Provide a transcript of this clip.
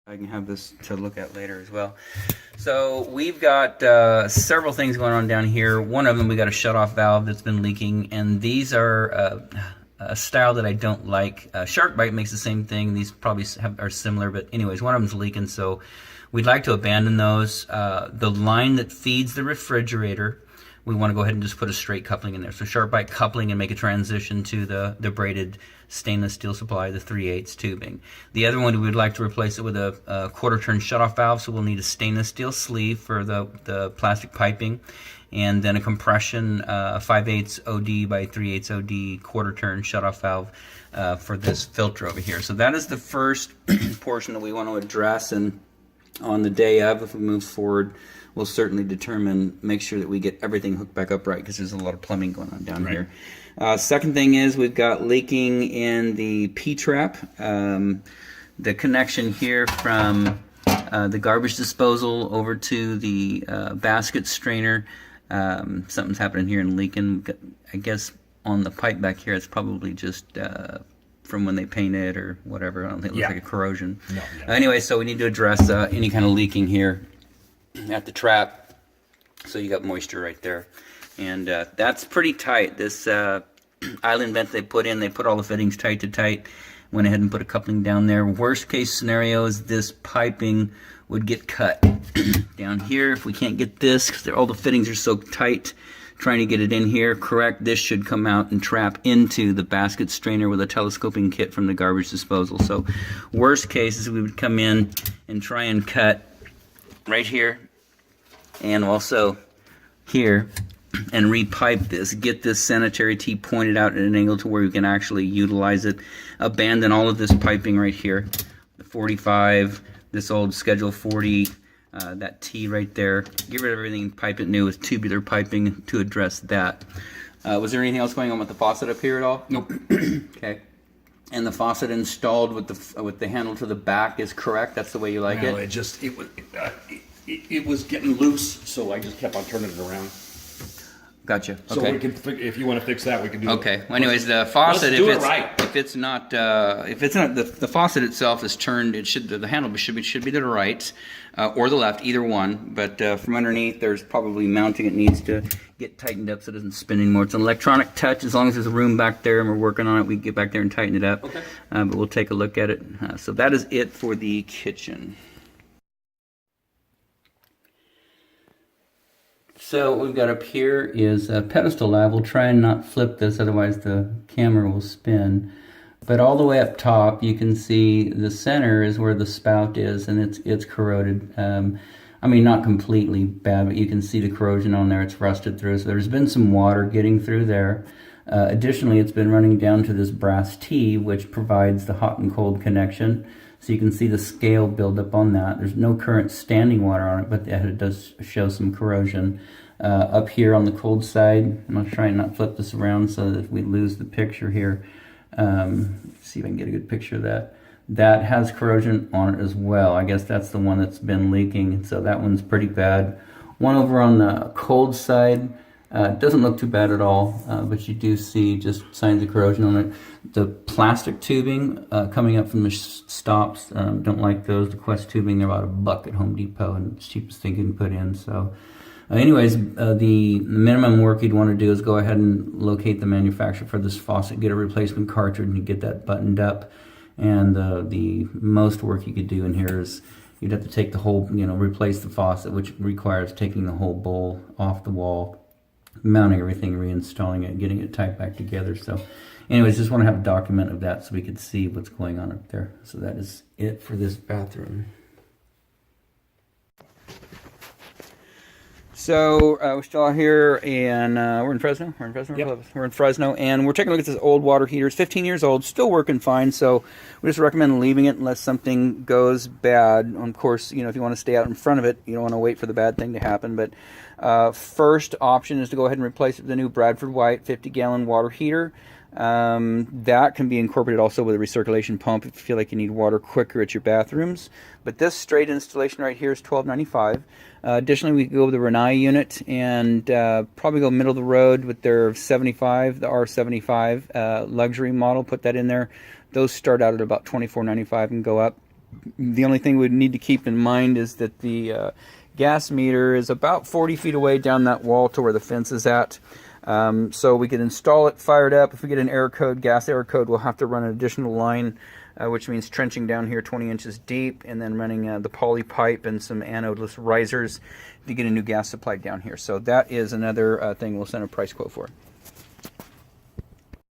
I can have this to look at later as well. So we've got several things going on down here. One of them, we got a shutoff valve that's been leaking, and these are a style that I don't like. SharkBite makes the same thing. These probably are similar, but anyways, one of them's leaking, so we'd like to abandon those. The line that feeds the refrigerator, we want to go ahead and just put a straight coupling in there. So SharkBite coupling and make a transition to the braided stainless steel supply, the 3/8 tubing. The other one, we would like to replace it with a quarter turn shutoff valve, so we'll need a stainless steel sleeve for the plastic piping, and then a compression 5/8 OD by 3/8 OD quarter turn shutoff valve for this filter over here. So that is the first portion that we want to address, and on the day of, if we move forward, we'll certainly make sure that we get everything hooked back up right, because there's a lot of plumbing going on down here. Second thing is we've got leaking in the P-trap. The connection here from the garbage disposal over to the basket strainer. Something's happening here and leaking. I guess on the pipe back here, it's probably just from when they paint it or whatever. I don't think it looks like a corrosion. No. Anyway, so we need to address any kind of leaking here at the trap. So you got moisture right there, and that's pretty tight. This island vent they put all the fittings tight to tight. Went ahead and put a coupling down there. Worst case scenario is this piping would get cut down here if we can't get this, because all the fittings are so tight. Trying to get it in here correct, this should come out and trap into the basket strainer with a telescoping kit from the garbage disposal. So worst case is we would come in and try and cut right here and also here and repipe this, get this sanitary tee pointed out at an angle to where we can actually utilize it, abandon all of this piping right here, the 45, this old schedule 40, that T right there, get rid of everything, pipe it new with tubular piping to address that. Was there anything else going on with the faucet up here at all? Nope. Okay. And the faucet installed with the handle to the back is correct? That's the way you like it? It was getting loose, so I just kept on turning it around. Gotcha. So we can, if you want to fix that, we can do it. Okay. Well, anyways, the faucet, if it's not the faucet itself is turned, the handle should be to the right or the left, either one. But from underneath, there's probably mounting. It needs to get tightened up so it doesn't spin anymore. It's an electronic touch. As long as there's room back there and we're working on it, we can get back there and tighten it up. Okay. But we'll take a look at it. So that is it for the kitchen. So what we've got up here is a pedestal lab. We'll try and not flip this, otherwise the camera will spin. But all the way up top, you can see the center is where the spout is, and it's corroded. I mean, not completely bad, but you can see the corrosion on there. It's rusted through. So there's been some water getting through there. Additionally, it's been running down to this brass T, which provides the hot and cold connection. So you can see the scale build up on that. There's no current standing water on it, but it does show some corrosion. Up here on the cold side, I'm going to try and not flip this around so that if we lose the picture here, see if I can get a good picture of that. That has corrosion on it as well. I guess that's the one that's been leaking, so that one's pretty bad. One over on the cold side, doesn't look too bad at all, but you do see just signs of corrosion on it. The plastic tubing coming up from the stops, don't like those. The Quest tubing, they're about $1 at Home Depot, and it's the cheapest thing you can put in. So anyways, the minimum work you'd want to do is go ahead and locate the manufacturer for this faucet, get a replacement cartridge, and get that buttoned up. And the most work you could do in here is you'd have to take the whole, replace the faucet, which requires taking the whole bowl off the wall, mounting everything, reinstalling it, getting it tied back together. So anyways, just want to have a document of that so we could see what's going on up there. So that is it for this bathroom. So we're still out here, and we're in Fresno. Yep. We're in Fresno, and we're taking a look at this old water heater. It's 15 years old, still working fine. So we just recommend leaving it unless something goes bad. Of course, if you want to stay out in front of it, you don't want to wait for the bad thing to happen. But first option is to go ahead and replace it with the new Bradford White 50-gallon water heater. That can be incorporated also with a recirculation pump if you feel like you need water quicker at your bathrooms. But this straight installation right here is $12.95. Additionally, we could go with the Renai unit and probably go middle of the road with their 75, the R75 luxury model. Put that in there. Those start out at about $24.95 and go up. The only thing we need to keep in mind is that the gas meter is about 40 feet away down that wall to where the fence is at. So we could install it, fire it up. If we get an error code, gas error code, we'll have to run an additional line, which means trenching down here 20 inches deep and then running the poly pipe and some anodeless risers to get a new gas supply down here. So that is another thing we'll send a price quote for.